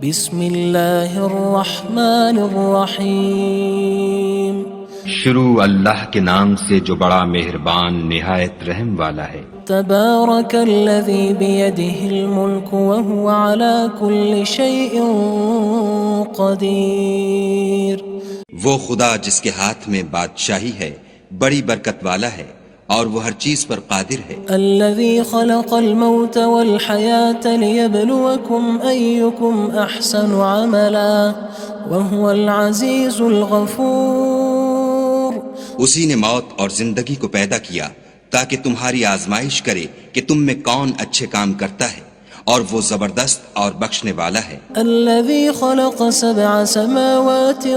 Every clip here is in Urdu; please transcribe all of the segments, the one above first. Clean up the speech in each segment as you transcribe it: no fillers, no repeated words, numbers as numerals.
بسم اللہ الرحمن الرحیم شروع اللہ کے نام سے جو بڑا مہربان نہایت رحم والا ہے۔ تبارک الذی بیدہ الملک وہو علی کل شیء قدیر۔ وہ خدا جس کے ہاتھ میں بادشاہی ہے بڑی برکت والا ہے اور وہ ہر چیز پر قادر ہے۔ الذی خلق الموت والحیاة لیبلوکم ایکم احسن عملا وہو العزیز الغفور۔ اسی نے موت اور زندگی کو پیدا کیا تاکہ تمہاری آزمائش کرے کہ تم میں کون اچھے کام کرتا ہے، اور وہ زبردست اور بخشنے والا ہے۔ الذی خلق سبع سماوات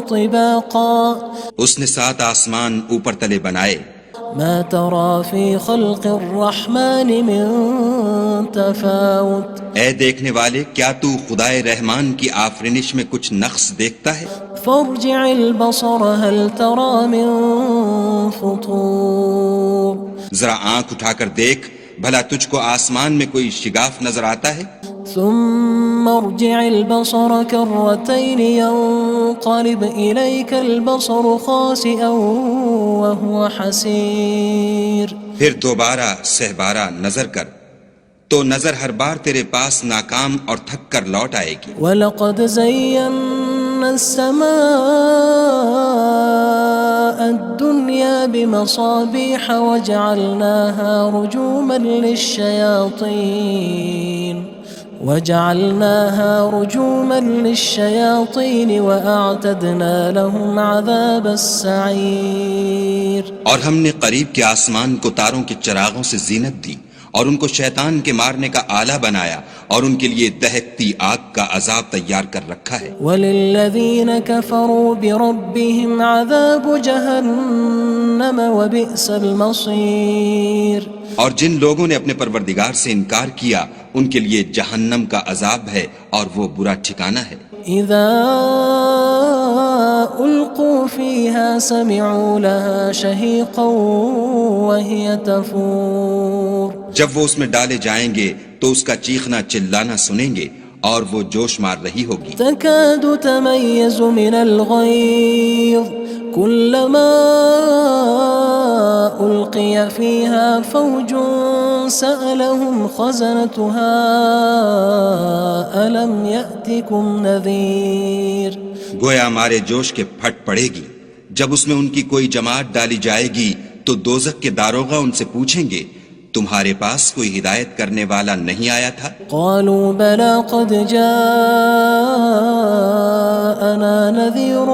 طباقا۔ اس نے 7 آسمان اوپر تلے بنائے۔ ما ترى في خلق الرحمن من تفاوت۔ اے دیکھنے والے، کیا تو خدائے رحمان کی آفرینش میں کچھ نقص دیکھتا ہے؟ فارجع البصر هل ترى من فطور۔ ذرا آنکھ اٹھا کر دیکھ، بھلا تجھ کو آسمان میں کوئی شگاف نظر آتا ہے؟ ثم ارجع البصر كرتين ينقلب إليك البصر خاسئا وهو حسير۔ پھر دوبارہ سہبارہ نظر کر تو نظر ہر بار تیرے پاس ناکام اور تھک کر لوٹ آئے گی۔ وَلَقَدْ زَيَّنَّا السَّمَاءَ الدُّنْيَا بِمَصَابِيحَ وَجَعَلْنَاهَا رُجُومًا لِلشَّيَاطِينِ وَأَعْتَدْنَا لَهُمْ عَذَابَ السَّعِيرِ۔ اور ہم نے قریب کے آسمان کو تاروں کے چراغوں سے زینت دی اور ان کو شیطان کے مارنے کا آلہ بنایا، اور ان کے لیے دہکتی آگ کا عذاب تیار کر رکھا ہے۔ وَلِلَّذِينَ كَفَرُوا بِرَبِّهِمْ عَذَابُ جَهَنَّمَ وَبِئْسَ الْمَصِيرُ۔ اور جن لوگوں نے اپنے پروردگار سے انکار کیا ان کے لیے جہنم کا عذاب ہے اور وہ برا ٹھکانہ ہے۔ اذا القوا فيها سمعوا لها شهيقا وهي تفور۔ جب وہ اس میں ڈالے جائیں گے تو اس کا چیخنا چلانا سنیں گے اور وہ جوش مار رہی ہوگی۔ تكاد تميز من الغيظ كلما ألقي فيها فوج سألهم خزنتها ألم يأتكم نذير۔ گویا مارے جوش کے پھٹ پڑے گی۔ جب اس میں ان کی کوئی جماعت ڈالی جائے گی تو دوزخ کے داروغہ ان سے پوچھیں گے تمہارے پاس کوئی ہدایت کرنے والا نہیں آیا تھا؟ قالوا بلى قد جاءنا نذير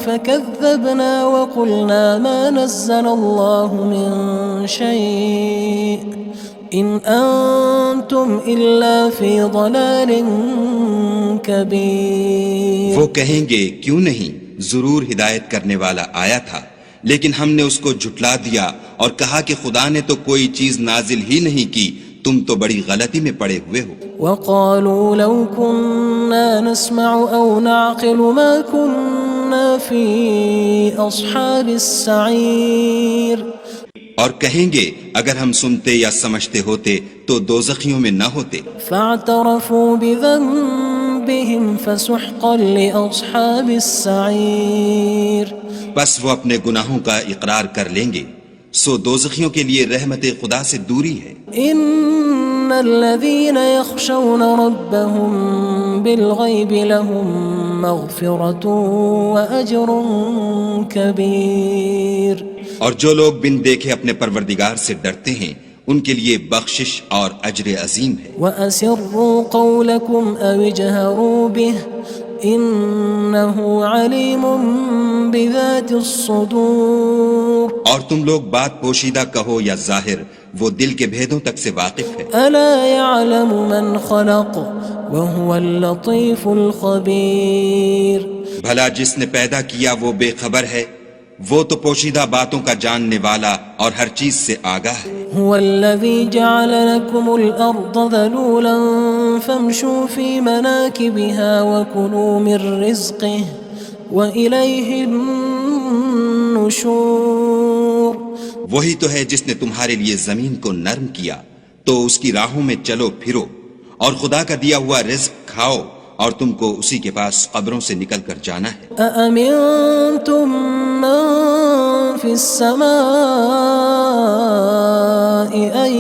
فكذبنا وقلنا ما نزل الله من شيء إن أنتم إلا في ضلال كبير۔ وہ کہیں گے کیوں نہیں، ضرور ہدایت کرنے والا آیا تھا، لیکن ہم نے اس کو جھٹلا دیا اور کہا کہ خدا نے تو کوئی چیز نازل ہی نہیں کی، تم تو بڑی غلطی میں پڑے ہوئے ہو۔ وقالوا لو كنا نسمع أو نعقل ما كنا في أصحاب السعير۔ اور کہیں گے اگر ہم سنتے یا سمجھتے ہوتے تو دوزخیوں میں نہ ہوتے۔ فاعترفوا بذنبهم فسحقا لأصحاب السعير۔ بس وہ اپنے گناہوں کا اقرار کر لیں گے، سو دوزخیوں کے لیے رحمت خدا سے دوری ہے۔ ان الذين يخشون ربهم بالغيب لهم مغفرة وأجر كبير۔ اور جو لوگ بن دیکھے اپنے پروردگار سے ڈرتے ہیں ان کے لیے بخشش اور اجر عظیم ہے۔ وَأَسِرُّوا قَوْلَكُمْ أَوِ اجْهَرُوا بِهِ إِنَّهُ عَلِيمٌ بِذَاتِ الصُّدُورِ۔ اور تم لوگ بات پوشیدہ کہو یا ظاہر، وہ دل کے بھیدوں تک سے واقف ہے۔ أَلَا يَعْلَمُ مَنْ خَلَقَ وَهُوَ اللَّطِيفُ الْخَبِيرُ۔ بھلا جس نے پیدا کیا وہ بے خبر ہے، وہ تو پوشیدہ باتوں کا جاننے والا اور ہر چیز سے آگاہ ہے۔ هو الذي جعل لكم الأرض ذلولا فامشوا في مناكبها وكلوا من رزقه وإليه النشور۔ وہی تو ہے جس نے تمہارے لیے زمین کو نرم کیا تو اس کی راہوں میں چلو پھرو اور خدا کا دیا ہوا رزق کھاؤ اور تم کو اسی کے پاس قبروں سے نکل کر جانا ہے۔ أأمنتم من في السماء أن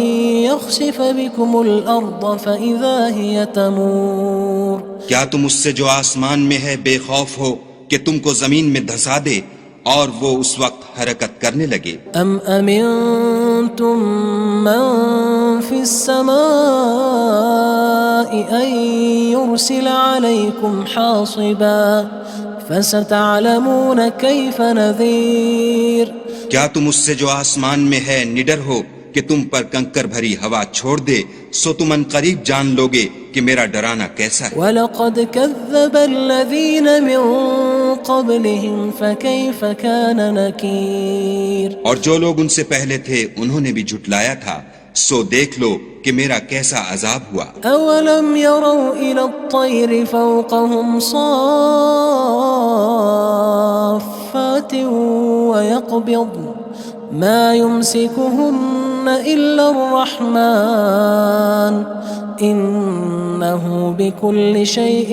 يخسف بكم الأرض فإذا هي تمور کیا تم اس سے جو آسمان میں ہے بے خوف ہو کہ تم کو زمین میں دھسا دے اور وہ اس وقت حرکت کرنے لگے؟ أم أمنتم من في السماء أن يرسل عليكم حاصبا فستعلمون كيف نذير کیا تم اس سے جو آسمان میں ہے نڈر ہو کہ تم پر کنکر بھری ہوا چھوڑ دے، سو تم ان قریب جان لوگے کہ میرا ڈرانا کیسا ہے۔ وَلَقَدْ كَذَّبَ الَّذِينَ مِن قَبْلِهِمْ فَكَيْفَ كَانَ نَكِيرٌ اور جو لوگ ان سے پہلے تھے انہوں نے بھی جھٹلایا تھا، سو دیکھ لو کہ میرا کیسا عذاب ہوا۔ أَوَلَمْ يَرَوْا إِلَى الطَّيْرِ فَوْقَهُمْ صَافَّاتٍ وَيَقْبِضْنَ مَا يُمْسِكُهُنَّ إِلَّا الرَّحْمَنُ إِنَّهُ بِكُلِّ شَيْءٍ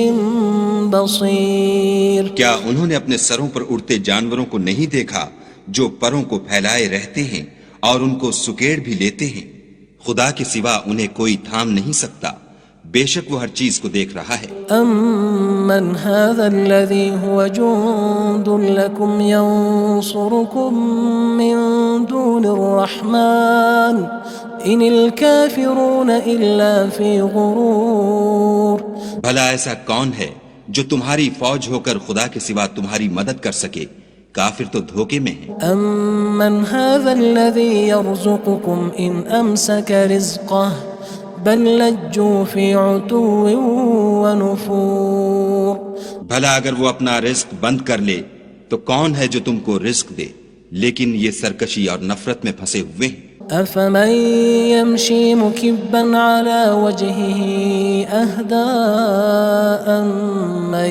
بَصِيرٌ کیا انہوں نے اپنے سروں پر اڑتے جانوروں کو نہیں دیکھا جو پروں کو پھیلائے رہتے ہیں اور ان کو سکیڑ بھی لیتے ہیں؟ خدا کے سوا انہیں کوئی تھام نہیں سکتا، بے شک وہ ہر چیز کو دیکھ رہا ہے۔ أَمَّنْ هَذَا الَّذِي هُوَ جُندٌ لَكُمْ يَنصُرُكُم مِّن دُونِ الرَّحْمَنِ إِنِ الْكَافِرُونَ إِلَّا فِي غُرُورٍ بھلا ایسا کون ہے جو تمہاری فوج ہو کر خدا کے سوا تمہاری مدد کر سکے؟ کافر تو دھوکے میں ہیں۔ أَمَّنْ هَذَا الَّذِي يَرْزُقُكُمْ إِنْ أَمْسَكَ رِزْقَهُ بَلْ لَجُّوا فِي عُتُوٍّ وَنُفُورٍ بھلا اگر وہ اپنا رزق بند کر لے تو کون ہے جو تم کو رزق دے؟ لیکن یہ سرکشی اور نفرت میں پھنسے ہوئے ہیں۔ أَفَمَن يَمْشِي مُكِبًّا عَلَى وَجْهِهِ أَهْدَىٰ أَمَّن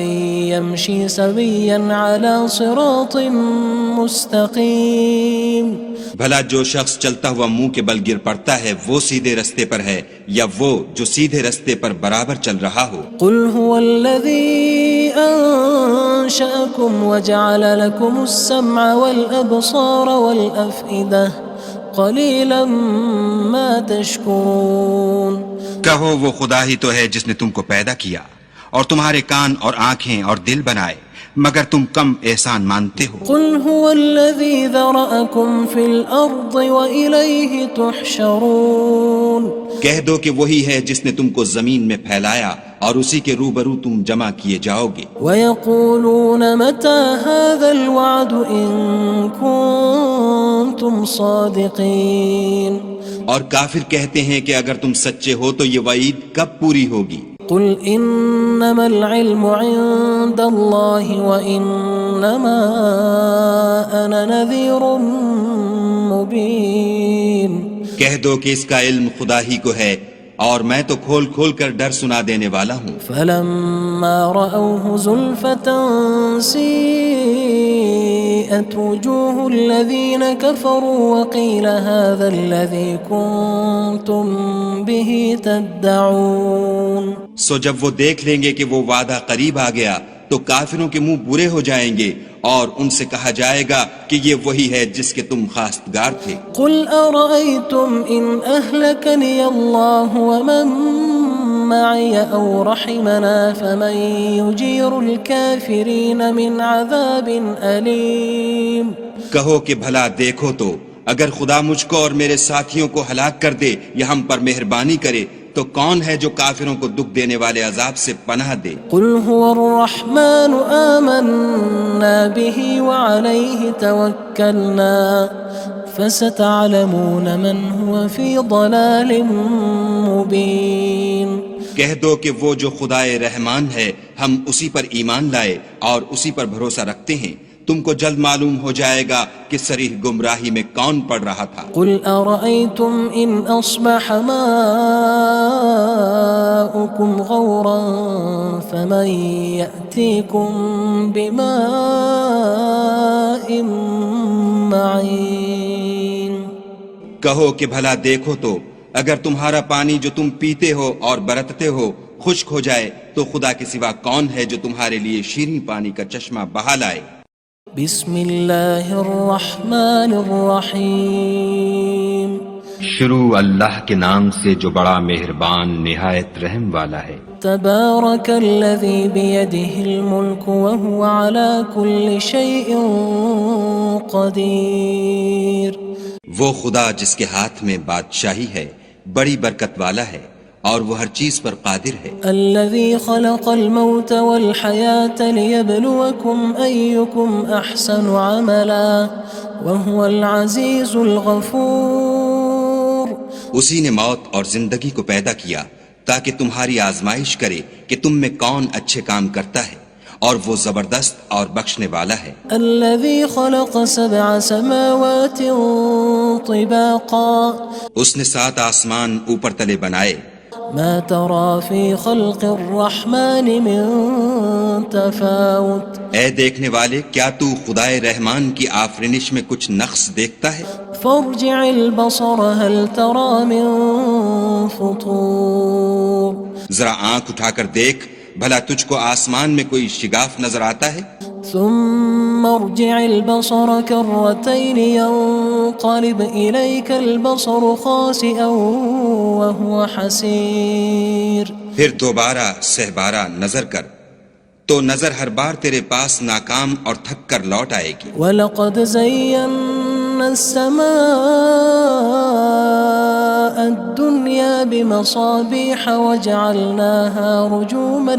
يَمْشِي سَوِيًّا عَلَى صِرَاطٍ مُّسْتَقِيمٍ بھلا جو شخص چلتا ہوا منہ کے بل گر پڑتا ہے وہ سیدھے رستے پر ہے یا وہ جو سیدھے رستے پر برابر چل رہا ہو؟ قُلْ هُوَ الَّذِي أَنشَأَكُمْ وَجَعَلَ لَكُمُ السَّمْعَ وَالْأَبْصَارَ وَالْأَفْئِدَةَ قَلِيلًا مَا تَشْكُرُونَ کہو وہ خدا ہی تو ہے جس نے تم کو پیدا کیا اور تمہارے کان اور آنکھیں اور دل بنائے، مگر تم کم احسان مانتے ہو۔ قُلْ هُوَ الَّذِي ذَرَأَكُمْ فِي الْأَرْضِ وَإِلَيْهِ تُحْشَرُونَ کہہ دو کہ وہی ہے جس نے تم کو زمین میں پھیلایا اور اسی کے روبرو تم جمع کیے جاؤ گے۔ وَيَقُولُونَ مَتَى هَذَا الْوَعْدُ إِن كُنتُمْ صَادِقِينَ اور کافر کہتے ہیں کہ اگر تم سچے ہو تو یہ وعید کب پوری ہوگی؟ قُلْ إِنَّمَا الْعِلْمُ عِندَ اللَّهِ وَإِنَّمَا أَنَا نَذِيرٌ مُّبِينٌ کہہ دو کہ اس کا علم خدا ہی کو ہے اور میں تو کھول کھول کر ڈر سنا دینے والا ہوں۔ فَلَمَّا رَأَوْهُ زُلْفَةً سِيئَتْ وُجُوهُ الَّذِينَ كَفَرُوا وَقِيلَ هَذَا الَّذِي كُنتُم بِهِ تَدَّعُونَ سو جب وہ دیکھ لیں گے کہ وہ وعدہ قریب آ گیا تو کافروں کے منہ برے ہو جائیں گے اور ان سے کہا جائے گا کہ یہ وہی ہے جس کے تم خواستگار تھے۔ قُلْ أَرَأَيْتُمْ إِنْ أَهْلَكَنِيَ اللَّهُ وَمَن مَّعِيَ أَوْ رَحِمَنَا فَمَن يُجِيرُ الْكَافِرِينَ مِنْ عَذَابٍ أَلِيمٍ کہو کہ بھلا دیکھو تو اگر خدا مجھ کو اور میرے ساتھیوں کو ہلاک کر دے یا ہم پر مہربانی کرے تو کون ہے جو کافروں کو دکھ دینے والے عذاب سے پناہ دے؟ قُلْ هُوَ الرَّحْمَنُ آمَنَّا بِهِ وَعَلَيْهِ تَوَكَّلْنَا فَسَتَعْلَمُونَ مَنْ هُوَ فِي ضَلَالٍ مُّبِينٍ کہہ دو کہ وہ جو خدائے رحمان ہے ہم اسی پر ایمان لائے اور اسی پر بھروسہ رکھتے ہیں، تم کو جلد معلوم ہو جائے گا کہ صریح گمراہی میں کون پڑ رہا تھا۔ قُلْ أَرَأَيْتُمْ إِنْ أَصْبَحَ مَاؤُكُمْ غَوْرًا فَمَن يَأْتِيكُم بِمَاءٍ مَّعِينٍ کہو کہ بھلا دیکھو تو اگر تمہارا پانی جو تم پیتے ہو اور برتتے ہو خشک ہو جائے تو خدا کے سوا کون ہے جو تمہارے لیے شیریں پانی کا چشمہ بہا لائے؟ بسم اللہ الرحمن الرحیم شروع اللہ کے نام سے جو بڑا مہربان نہایت رحم والا ہے۔ تبارک الذی بیدہ الملک وہو علی کل شیء قدیر۔ وہ خدا جس کے ہاتھ میں بادشاہی ہے بڑی برکت والا ہے اور وہ ہر چیز پر قادر ہے۔ الذي خلق الموت والحياة ليبلوكم أيكم أحسن عملا وهو العزيز الغفور۔ اسی نے موت اور زندگی کو پیدا کیا تاکہ تمہاری آزمائش کرے کہ تم میں کون اچھے کام کرتا ہے، اور وہ زبردست اور بخشنے والا ہے۔ الذي خلق 7 سماوات طباقا۔ اس نے 7 آسمان اوپر تلے بنائے۔ ما ترى في خلق الرحمن من تفاوت۔ اے دیکھنے والے، کیا تو خدائے رحمان کی آفرینش میں کچھ نقص دیکھتا ہے؟ فارجع البصر هل ترى من فطور۔ ذرا آنکھ اٹھا کر دیکھ، بھلا تجھ کو آسمان میں کوئی شگاف نظر آتا ہے؟ ثم ارجع البصر كرتين ينقلب إليك البصر خاسئا وهو حسير۔ پھر دوبارہ سہبارہ نظر کر تو نظر ہر بار تیرے پاس ناکام اور تھک کر لوٹ آئے گی۔ وَلَقَدْ زَيَّنَّا السَّمَاءَ الدُّنْيَا بِمَصَابِيحَ وَجَعَلْنَاهَا رُجُومًا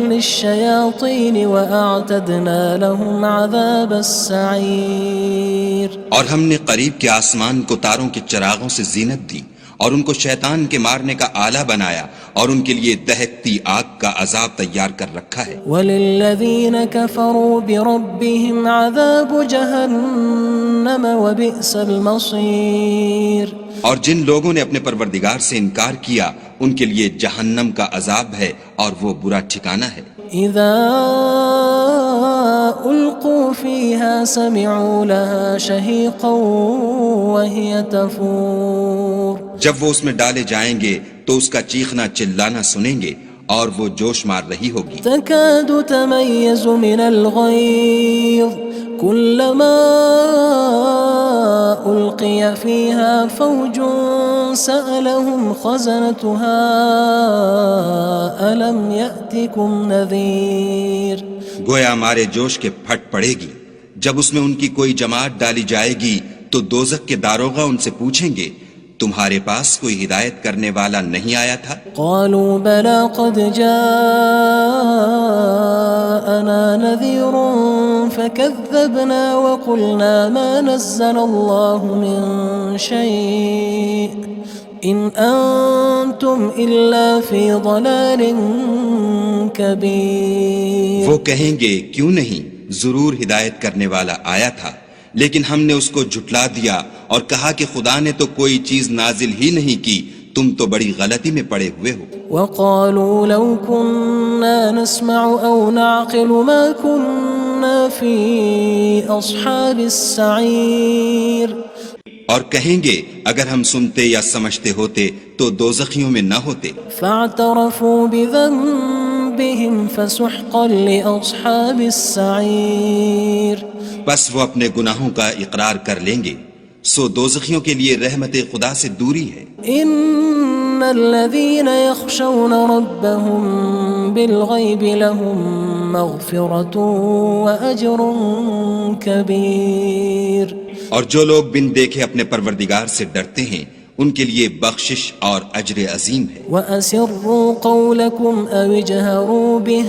لِلشَّيَاطِينِ وَأَعْتَدْنَا لَهُمْ عَذَابَ السَّعِيرِ۔ اور ہم نے قریب کے آسمان کو تاروں کے چراغوں سے زینت دی اور ان کو شیطان کے مارنے کا آلہ بنایا، اور ان کے لیے دہکتی آگ کا عذاب تیار کر رکھا ہے۔ وَلِلَّذِينَ كَفَرُوا بِرَبِّهِمْ عَذَابُ جَهَنَّمَ وَبِئْسَ الْمَصِيرُ۔ اور جن لوگوں نے اپنے پروردگار سے انکار کیا ان کے لیے جہنم کا عذاب ہے اور وہ برا ٹھکانہ ہے۔ اذا القوا فيها سمعوا لها شهيقا وهي تفور۔ جب وہ اس میں ڈالے جائیں گے تو اس کا چیخنا چلانا سنیں گے اور وہ جوش مار رہی ہوگی۔ تكاد تميز من الغيظ كلما ألقي فيها فوج سألهم خزنتها ألم يأتكم نذير۔ گویا مارے جوش کے پھٹ پڑے گی۔ جب اس میں ان کی کوئی جماعت ڈالی جائے گی تو دوزخ کے داروغہ ان سے پوچھیں گے تمہارے پاس کوئی ہدایت کرنے والا نہیں آیا تھا؟ قالوا بلى قد جاءنا نذير فكذبنا وقلنا ما نزل الله من شيء إن أنتم إلا في ضلال كبير۔ وہ کہیں گے کیوں نہیں، ضرور ہدایت کرنے والا آیا تھا، لیکن ہم نے اس کو جھٹلا دیا اور کہا کہ خدا نے تو کوئی چیز نازل ہی نہیں کی، تم تو بڑی غلطی میں پڑے ہوئے ہو۔ وقالوا لو كنا نسمع أو نعقل ما كنا في أصحاب السعير۔ اور کہیں گے اگر ہم سنتے یا سمجھتے ہوتے تو دوزخیوں میں نہ ہوتے۔ فاعترفوا بذنبهم فسحقا لأصحاب السعير۔ بس وہ اپنے گناہوں کا اقرار کر لیں گے، سو دوزخیوں کے لیے رحمت خدا سے دوری ہے۔ ان الذين يخشون ربهم بالغيب لهم مغفرة وأجر كبير۔ اور جو لوگ بن دیکھے اپنے پروردگار سے ڈرتے ہیں ان کے لیے بخشش اور اجر عظیم ہے۔ وَأَسِرُّوا قَوْلَكُمْ أَوِ اجْهَرُوا بِهِ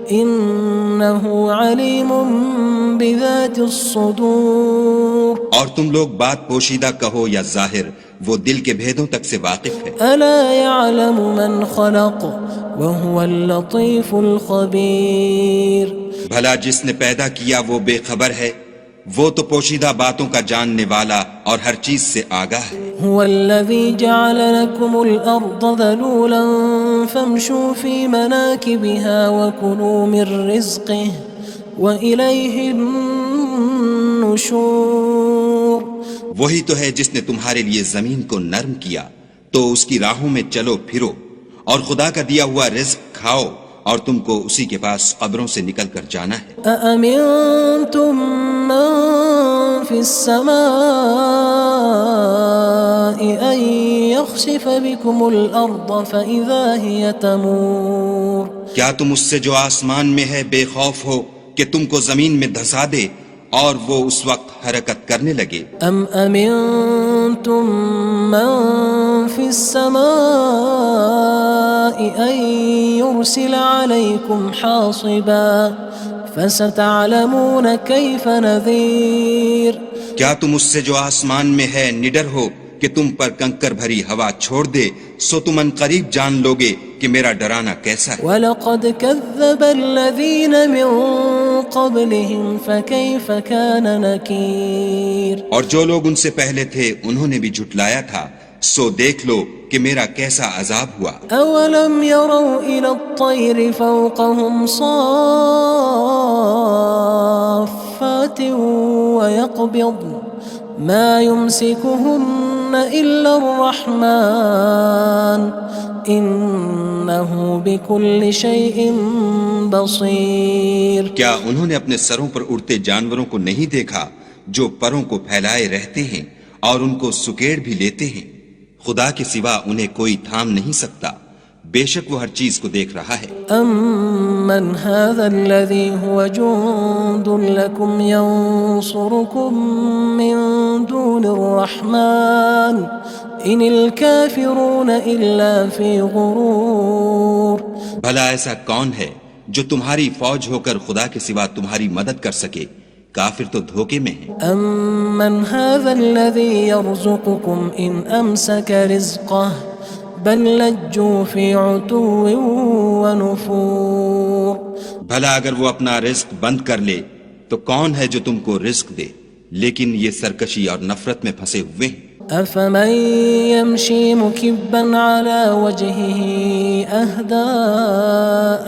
إِنَّهُ عَلِيمٌ بِذَاتِ الصُّدُورِ۔ اور تم لوگ بات پوشیدہ کہو یا ظاہر، وہ دل کے بھیدوں تک سے واقف ہے۔ أَلَا يَعْلَمُ مَنْ خَلَقَ وَهُوَ اللَّطِيفُ الْخَبِيرُ۔ بھلا جس نے پیدا کیا وہ بے خبر ہے، وہ تو پوشیدہ باتوں کا جاننے والا اور ہر چیز سے آگاہ ہے۔ هو الذي جعل لكم الأرض ذلولا فامشوا في مناكبها وكلوا من رزقه وإليه النشور۔ وہی تو ہے جس نے تمہارے لیے زمین کو نرم کیا تو اس کی راہوں میں چلو پھرو اور خدا کا دیا ہوا رزق کھاؤ اور تم کو اسی کے پاس قبروں سے نکل کر جانا ہے۔ أأمنتم من في السماء أن يخسف بكم الأرض فإذا هي تمور کیا تم اس سے جو آسمان میں ہے بے خوف ہو کہ تم کو زمین میں دھسا دے اور وہ اس وقت حرکت کرنے لگے؟ أم أمنتم من في السماء أن يرسل عليكم حاصبا فستعلمون كيف نذير کیا تم اس سے جو آسمان میں ہے نڈر ہو کہ تم پر کنکر بھری ہوا چھوڑ دے سو تم ان قریب جان لوگے کہ میرا ڈرانا کیسا ہے۔ وَلَقَدْ كَذَّبَ الَّذِينَ مِن قَبْلِهِمْ فَكَيْفَ كَانَ نَكِيرٌ اور جو لوگ ان سے پہلے تھے انہوں نے بھی جھٹلایا تھا سو دیکھ لو کہ میرا کیسا عذاب ہوا۔ أَوَلَمْ يَرَوْا إِلَى الطَّيْرِ فَوْقَهُمْ صَافَّاتٍ وَيَقْبِضْنَ مَا يُمْسِكُهُنَّ إِلَّا الرَّحْمَنُ إِنَّهُ بِكُلِّ شَيْءٍ بَصِيرٌ کیا انہوں نے اپنے سروں پر اڑتے جانوروں کو نہیں دیکھا جو پروں کو پھیلائے رہتے ہیں اور ان کو سکیڑ بھی لیتے ہیں؟ خدا کے سوا انہیں کوئی تھام نہیں سکتا، بے شک وہ ہر چیز کو دیکھ رہا ہے۔ أَمَّنْ هَذَا الَّذِي هُوَ جُندٌ لَكُمْ يَنصُرُكُم مِّن دُونِ الرَّحْمَنِ إِنِ الْكَافِرُونَ إِلَّا فِي غُرُورٍ بھلا ایسا کون ہے جو تمہاری فوج ہو کر خدا کے سوا تمہاری مدد کر سکے؟ کافر تو دھوکے میں ہیں۔ أَمَّنْ هَذَا الَّذِي يَرْزُقُكُمْ إِنْ أَمْسَكَ رِزْقَهُ بَلْ لَجُّوا فِي عُتُوٍّ وَنُفُورٍ بھلا اگر وہ اپنا رزق بند کر لے تو کون ہے جو تم کو رزق دے، لیکن یہ سرکشی اور نفرت میں پھنسے ہوئے ہیں۔ أَفَمَن يَمْشِي مُكِبًّا عَلَى وَجْهِهِ أَهْدَىٰ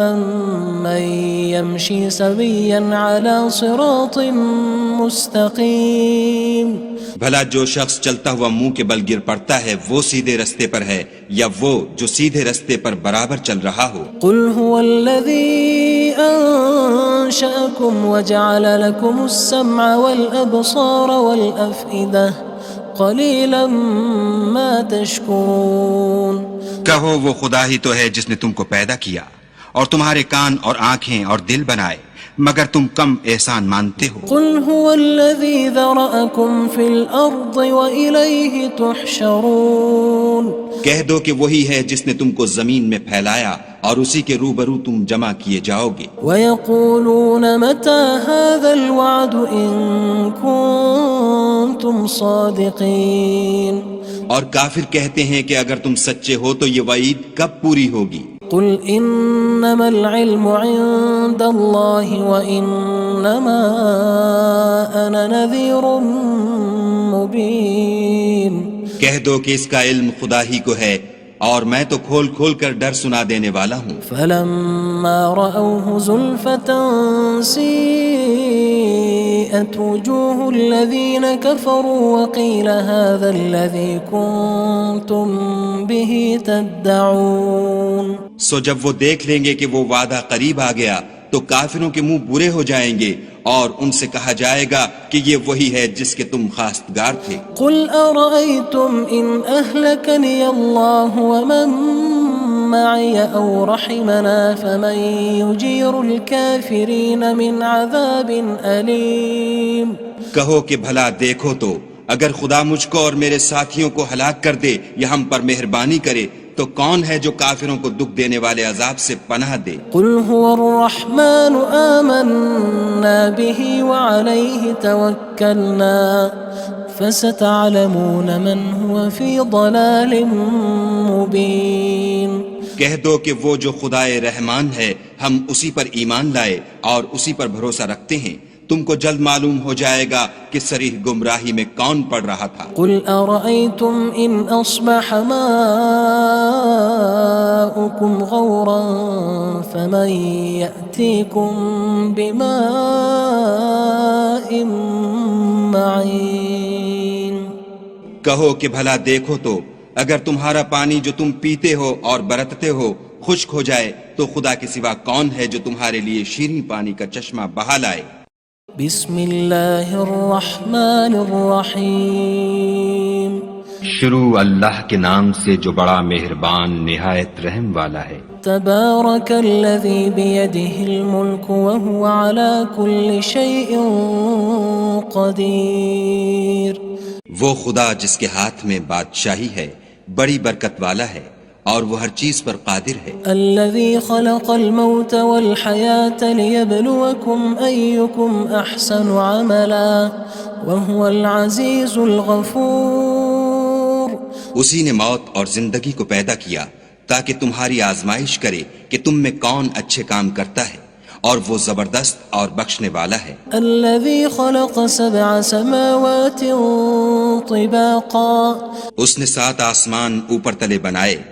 أَمَّن يَمْشِي سَوِيًّا عَلَى صِرَاطٍ مُّسْتَقِيمٍ بھلا جو شخص چلتا ہوا منہ کے بل گر پڑتا ہے وہ سیدھے رستے پر ہے یا وہ جو سیدھے رستے پر برابر چل رہا ہو؟ قُلْ هُوَ الَّذِي أَنشَأَكُمْ وَجَعَلَ لَكُمُ السَّمْعَ وَالْأَبْصَارَ وَالْأَفْئِدَةَ قَلِيلًا مَا تَشْكُرُونَ کہو وہ خدا ہی تو ہے جس نے تم کو پیدا کیا اور تمہارے کان اور آنکھیں اور دل بنائے، مگر تم کم احسان مانتے ہو۔ قُلْ هُوَ الَّذِي ذَرَأَكُمْ فِي الْأَرْضِ وَإِلَيْهِ تُحْشَرُونَ کہہ دو کہ وہی ہے جس نے تم کو زمین میں پھیلایا اور اسی کے روبرو تم جمع کیے جاؤ گے۔ وَيَقُولُونَ مَتَى هَذَا الْوَعْدُ إِن كُنتُمْ صَادِقِينَ اور کافر کہتے ہیں کہ اگر تم سچے ہو تو یہ وعید کب پوری ہوگی؟ قُلْ إِنَّمَا الْعِلْمُ عِندَ اللَّهِ وَإِنَّمَا أَنَا نَذِيرٌ مُّبِينٌ کہہ دو کہ اس کا علم خدا ہی کو ہے اور میں تو کھول کھول کر ڈر سنا دینے والا ہوں۔ فَلَمَّا رَأَوْهُ زُلْفَةً سِيئَتْ وُجُوهُ الَّذِينَ كَفَرُوا وَقِيلَ هَذَا الَّذِي كُنتُم بِهِ تَدَّعُونَ سو جب وہ دیکھ لیں گے کہ وہ وعدہ قریب آ گیا تو کافروں کے منہ برے ہو جائیں گے اور ان سے کہا جائے گا کہ یہ وہی ہے جس کے تم خواستگار تھے۔ قُلْ أَرَأَيْتُمْ إِنْ أَهْلَكَنِيَ اللَّهُ وَمَن مَّعِيَ أَوْ رَحِمَنَا فَمَن يُجِيرُ الْكَافِرِينَ مِنْ عَذَابٍ أَلِيمٍ کہو کہ بھلا دیکھو تو اگر خدا مجھ کو اور میرے ساتھیوں کو ہلاک کر دے یا ہم پر مہربانی کرے تو کون ہے جو کافروں کو دکھ دینے والے عذاب سے پناہ دے؟ قُلْ هُوَ الرَّحْمَنُ آمَنَّا بِهِ وَعَلَيْهِ تَوَكَّلْنَا فَسَتَعْلَمُونَ مَنْ هُوَ فِي ضَلَالٍ مُّبِينٍ کہہ دو کہ وہ جو خدائے رحمان ہے ہم اسی پر ایمان لائے اور اسی پر بھروسہ رکھتے ہیں، تم کو جلد معلوم ہو جائے گا کہ صریح گمراہی میں کون پڑ رہا تھا۔ قُلْ أَرَأَيْتُمْ إِنْ أَصْبَحَ مَاؤُكُمْ غَوْرًا فَمَن يَأْتِيكُم بِمَاءٍ مَّعِينٍ کہو کہ بھلا دیکھو تو اگر تمہارا پانی جو تم پیتے ہو اور برتتے ہو خشک ہو جائے تو خدا کے سوا کون ہے جو تمہارے لیے شیریں پانی کا چشمہ بہا لائے؟ بسم اللہ الرحمن الرحیم شروع اللہ کے نام سے جو بڑا مہربان نہایت رحم والا ہے۔ تبارک الذی بیدہ الملک وہو علی کل شیء قدیر۔ وہ خدا جس کے ہاتھ میں بادشاہی ہے بڑی برکت والا ہے اور وہ ہر چیز پر قادر ہے۔ الذي خلق الموت والحياة ليبلوكم أيكم أحسن عملا وهو العزيز الغفور۔ اسی نے موت اور زندگی کو پیدا کیا تاکہ تمہاری آزمائش کرے کہ تم میں کون اچھے کام کرتا ہے اور وہ زبردست اور بخشنے والا ہے۔ الذي خلق 7 سماوات طباقا۔ اس نے 7 آسمان اوپر تلے بنائے۔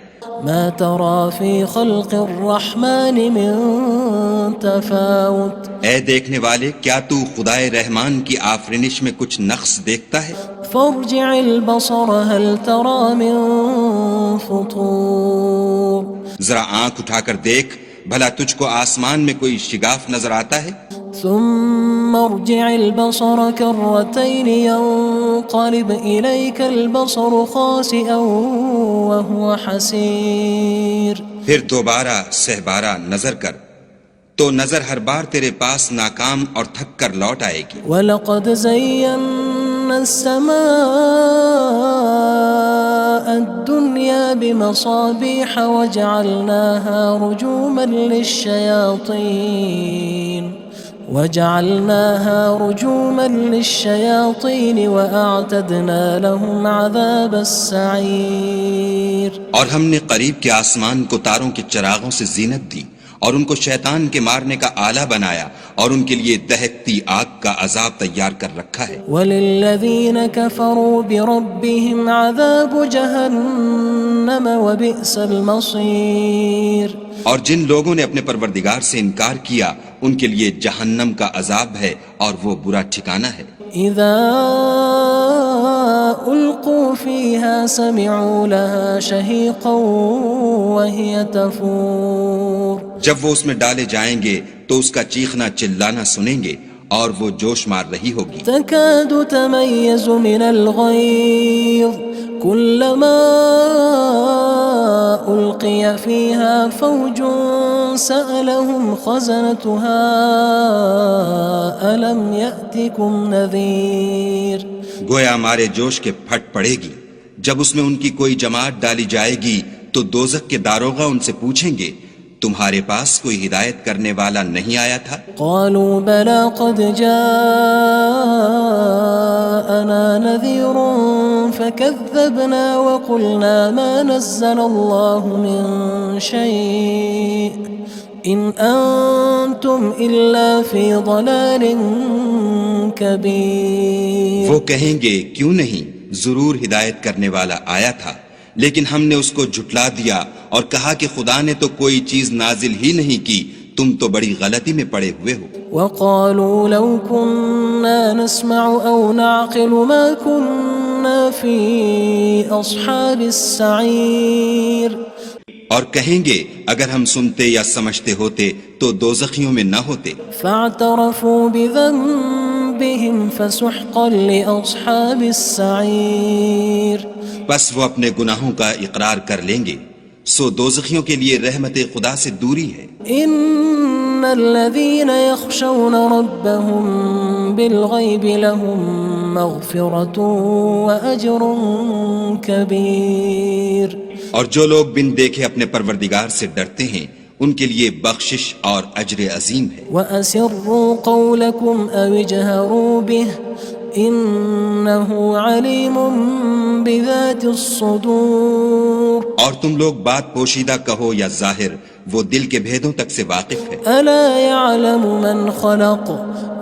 ما ترى في خلق الرحمن من تفاوت۔ اے دیکھنے والے کیا تو خدائے رحمان کی آفرینش میں کچھ نقص دیکھتا ہے؟ فارجع البصر هل ترى من فطور۔ ذرا آنکھ اٹھا کر دیکھ بھلا تجھ کو آسمان میں کوئی شگاف نظر آتا ہے؟ ثم ارجع البصر كرتين ينقلب إليك البصر خاسئا وهو حسير۔ پھر دوبارہ سہبارہ نظر کر تو نظر ہر بار تیرے پاس ناکام اور تھک کر لوٹ آئے گی۔ وَلَقَدْ زَيَّنَّا السَّمَاءَ الدُّنْيَا بِمَصَابِيحَ وَجَعَلْنَاهَا رُجُومًا لِلشَّيَاطِينِ وَأَعْتَدْنَا لَهُمْ عَذَابَ السَّعِيرِ۔ اور ہم نے قریب کے آسمان کو تاروں کے چراغوں سے زینت دی اور ان کو شیطان کے مارنے کا آلہ بنایا اور ان کے لیے دہکتی آگ کا عذاب تیار کر رکھا ہے۔ وَلِلَّذِينَ كَفَرُوا بِرَبِّهِمْ عَذَابُ جَهَنَّمَ وَبِئْسَ الْمَصِيرُ۔ اور جن لوگوں نے اپنے پروردگار سے انکار کیا ان کے لیے جہنم کا عذاب ہے اور وہ برا ٹھکانہ ہے۔ اذا القوا فيها سمعوا لها شهيقا وهي تفور۔ جب وہ اس میں ڈالے جائیں گے تو اس کا چیخنا چلانا سنیں گے اور وہ جوش مار رہی ہوگی۔ تكاد تميز من الغيظ كلما ألقي فيها فوج سألهم خزنتها ألم يأتكم نذير۔ گویا مارے جوش کے پھٹ پڑے گی جب اس میں ان کی کوئی جماعت ڈالی جائے گی تو دوزخ کے داروغہ ان سے پوچھیں گے تمہارے پاس کوئی ہدایت کرنے والا نہیں آیا تھا؟ قالوا بلى قد جاءنا نذير فكذبنا وقلنا ما نزل الله من شيء إن أنتم إلا في ضلال كبير۔ وہ کہیں گے کیوں نہیں، ضرور ہدایت کرنے والا آیا تھا لیکن ہم نے اس کو جھٹلا دیا اور کہا کہ خدا نے تو کوئی چیز نازل ہی نہیں کی، تم تو بڑی غلطی میں پڑے ہوئے ہو۔ وقالوا لو كنا نسمع أو نعقل ما كنا في أصحاب السعير۔ اور کہیں گے اگر ہم سنتے یا سمجھتے ہوتے تو دوزخیوں میں نہ ہوتے۔ فاعترفوا بذنبهم فسحقا لأصحاب السعير۔ بس وہ اپنے گناہوں کا اقرار کر لیں گے، سو دوزخیوں کے لیے رحمت خدا سے دوری ہے۔ ان الذين يخشون ربهم بالغيب لهم مغفرة وأجر كبير۔ اور جو لوگ بن دیکھے اپنے پروردگار سے ڈرتے ہیں ان کے لیے بخشش اور اجر عظیم ہے۔ وَأَسِرُّوا قَوْلَكُمْ أَوِ اجْهَرُوا بِهِ إِنَّهُ عَلِيمٌ بِذَاتِ الصُّدُورِ۔ اور تم لوگ بات پوشیدہ کہو یا ظاہر، وہ دل کے بھیدوں تک سے واقف ہے۔ أَلَا يَعْلَمُ مَنْ خَلَقَ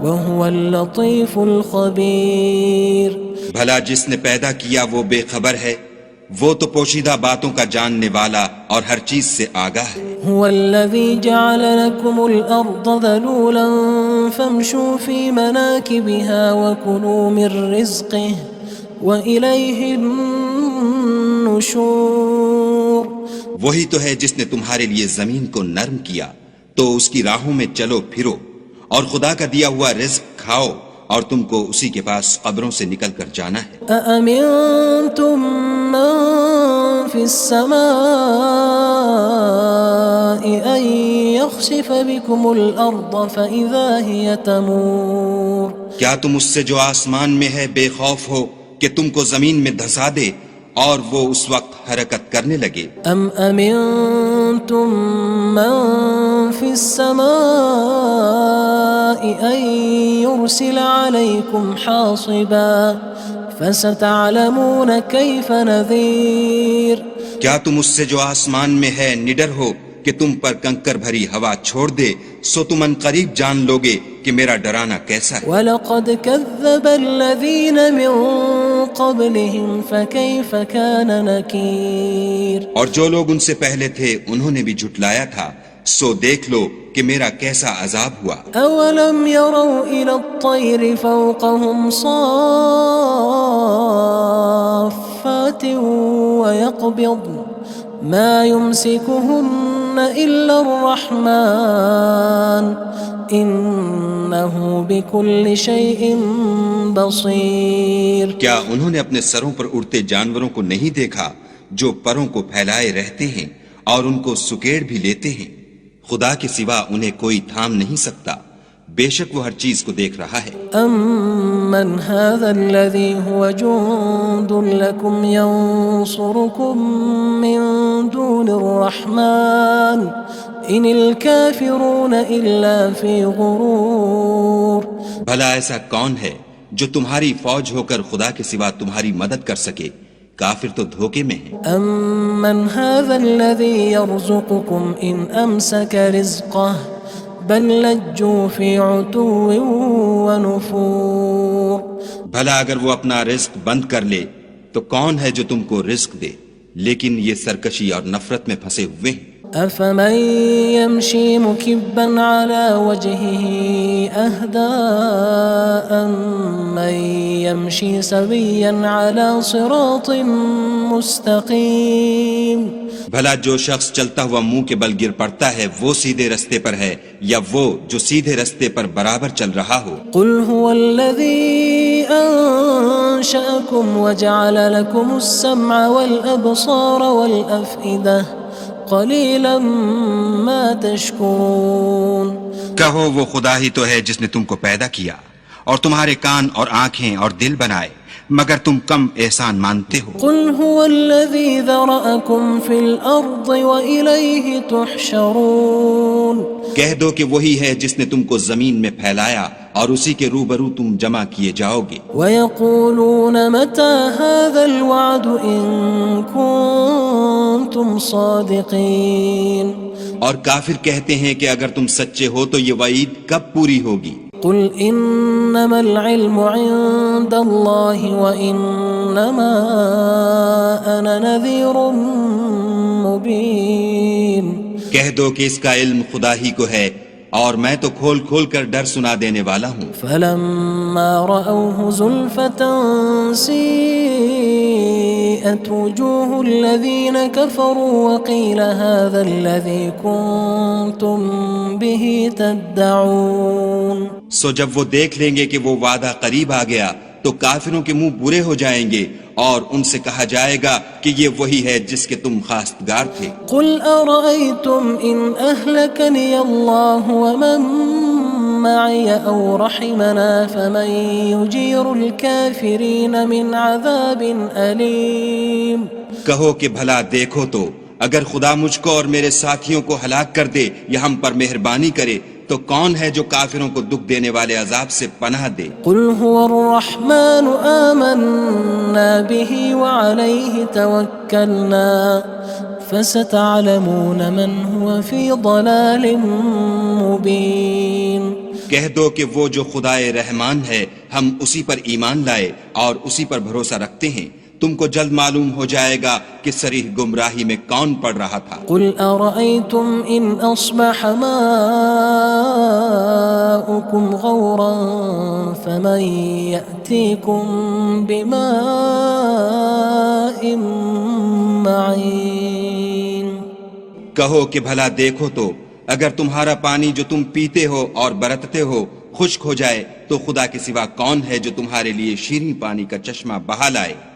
وَهُوَ اللَّطِيفُ الْخَبِيرُ۔ بھلا جس نے پیدا کیا وہ بے خبر ہے، وہ تو پوشیدہ باتوں کا جاننے والا اور ہر چیز سے آگاہ ہے۔ هو الذي جعل لكم الأرض ذلولا فامشوا في مناكبها وكلوا من رزقه وإليه النشور. وہی تو ہے جس نے تمہارے لیے زمین کو نرم کیا تو اس کی راہوں میں چلو پھرو اور خدا کا دیا ہوا رزق کھاؤ اور تم کو اسی کے پاس قبروں سے نکل کر جانا ہے. أأمنتم من في السماء أن يخسف بكم الأرض فإذا هي تمور. کیا تم اس سے جو آسمان میں ہے بے خوف ہو کہ تم کو زمین میں دھسا دے اور وہ اس وقت حرکت کرنے لگے؟ أم أمنتم من في السماء أن يرسل عليكم حاصبا فستعلمون كيف نذير. کیا تم اس سے جو آسمان میں ہے نڈر ہو کہ تم پر کنکر بھری ہوا چھوڑ دے سو تم ان قریب جان لوگے کہ میرا ڈرانا کیسا ہے. وَلَقَدْ كَذَّبَ الَّذِينَ مِن قَبْلِهِمْ فَكَيْفَ كَانَ نَكِيرٌ. اور جو لوگ ان سے پہلے تھے انہوں نے بھی جھٹلایا تھا سو دیکھ لو کہ میرا کیسا عذاب ہوا. أَوَلَمْ يَرَوْا إِلَى الطَّيْرِ فَوْقَهُمْ صَافَّاتٍ وَيَقْبِضْنَ مَا يُمْسِكُهُنَّ إِلَّا الرَّحْمَنُ إِنَّهُ بِكُلِّ شَيْءٍ بَصِيرٌ. کیا انہوں نے اپنے سروں پر اڑتے جانوروں کو نہیں دیکھا جو پروں کو پھیلائے رہتے ہیں اور ان کو سکیڑ بھی لیتے ہیں؟ خدا کے سوا انہیں کوئی تھام نہیں سکتا، بے شک وہ ہر چیز کو دیکھ رہا ہے. أَمَّنْ هَذَا الَّذِي هُوَ جُندٌ لَكُمْ يَنصُرُكُم مِّن دُونِ الرَّحْمَنِ إِنِ الْكَافِرُونَ إِلَّا فِي غُرُورٍ. بھلا ایسا کون ہے جو تمہاری فوج ہو کر خدا کے سوا تمہاری مدد کر سکے؟ کافر تو دھوکے میں ہیں. أَمَّنْ هَذَا الَّذِي يَرْزُقُكُمْ إِنْ أَمْسَكَ رِزْقَهُ بَلْ لَجُّوا فِي عُتُوٍّ وَنُفُورٍ. بھلا اگر وہ اپنا رزق بند کر لے تو کون ہے جو تم کو رزق دے؟ لیکن یہ سرکشی اور نفرت میں پھنسے ہوئے ہیں. أَفَمَن يَمْشِي مُكِبًّا عَلَى وَجْهِهِ أَهْدَىٰ أَمَّن يَمْشِي سَوِيًّا عَلَى صِرَاطٍ مُّسْتَقِيمٍ. بھلا جو شخص چلتا ہوا منہ کے بل گر پڑتا ہے وہ سیدھے رستے پر ہے یا وہ جو سیدھے رستے پر برابر چل رہا ہو؟ قُلْ هُوَ الَّذِي أَنشَأَكُمْ وَجَعَلَ لَكُمُ السَّمْعَ وَالْأَبْصَارَ وَالْأَفْئِدَةَ قَلِيلًا مَا تَشْكُرُونَ. کہو وہ خدا ہی تو ہے جس نے تم کو پیدا کیا اور تمہارے کان اور آنکھیں اور دل بنائے، مگر تم کم احسان مانتے ہو. قُلْ هُوَ الَّذِي ذَرَأَكُمْ فِي الْأَرْضِ وَإِلَيْهِ تُحْشَرُونَ. کہہ دو کہ وہی ہے جس نے تم کو زمین میں پھیلایا اور اسی کے روبرو تم جمع کیے جاؤ گے. وَيَقُولُونَ مَتَى هَذَا الْوَعْدُ إِن كُنتُمْ صَادِقِينَ. اور کافر کہتے ہیں کہ اگر تم سچے ہو تو یہ وعید کب پوری ہوگی؟ قُلْ إِنَّمَا الْعِلْمُ عِندَ اللَّهِ وَإِنَّمَا أَنَا نَذِيرٌ مُّبِينٌ. کہہ دو کہ اس کا علم خدا ہی کو ہے اور میں تو کھول کھول کر ڈر سنا دینے والا ہوں. فَلَمَّا رَأَوْهُ زُلْفَةً سِيئَتْ وُجُوهُ الَّذِينَ كَفَرُوا وَقِيلَ هَذَا الَّذِي كُنتُم بِهِ تَدَّعُونَ. سو جب وہ دیکھ لیں گے کہ وہ وعدہ قریب آ گیا تو کافروں کے منہ برے ہو جائیں گے اور ان سے کہا جائے گا کہ یہ وہی ہے جس کے تم خواستگار تھے. قُلْ أَرَأَيْتُمْ إِنْ أَهْلَكَنِيَ اللَّهُ وَمَن مَّعِيَ أَوْ رَحِمَنَا فَمَن يُجِيرُ الْكَافِرِينَ مِنْ عَذَابٍ أَلِيمٍ. کہو کہ بھلا دیکھو تو اگر خدا مجھ کو اور میرے ساتھیوں کو ہلاک کر دے یا ہم پر مہربانی کرے تو کون ہے جو کافروں کو دکھ دینے والے عذاب سے پناہ دے؟ قُلْ هُوَ الرَّحْمَنُ آمَنَّا بِهِ وَعَلَيْهِ تَوَكَّلْنَا فَسَتَعْلَمُونَ مَنْ هُوَ فِي ضَلَالٍ مُّبِينٍ. کہہ دو کہ وہ جو خدائے رحمان ہے ہم اسی پر ایمان لائے اور اسی پر بھروسہ رکھتے ہیں، تم کو جلد معلوم ہو جائے گا کہ صریح گمراہی میں کون پڑ رہا تھا۔ قل أرأيتم إن أصبح ماؤكم غورا فمن يأتيكم بماء معين۔ کہو کہ بھلا دیکھو تو اگر تمہارا پانی جو تم پیتے ہو اور برتتے ہو خشک ہو جائے تو خدا کے سوا کون ہے جو تمہارے لیے شیریں پانی کا چشمہ بہا لائے۔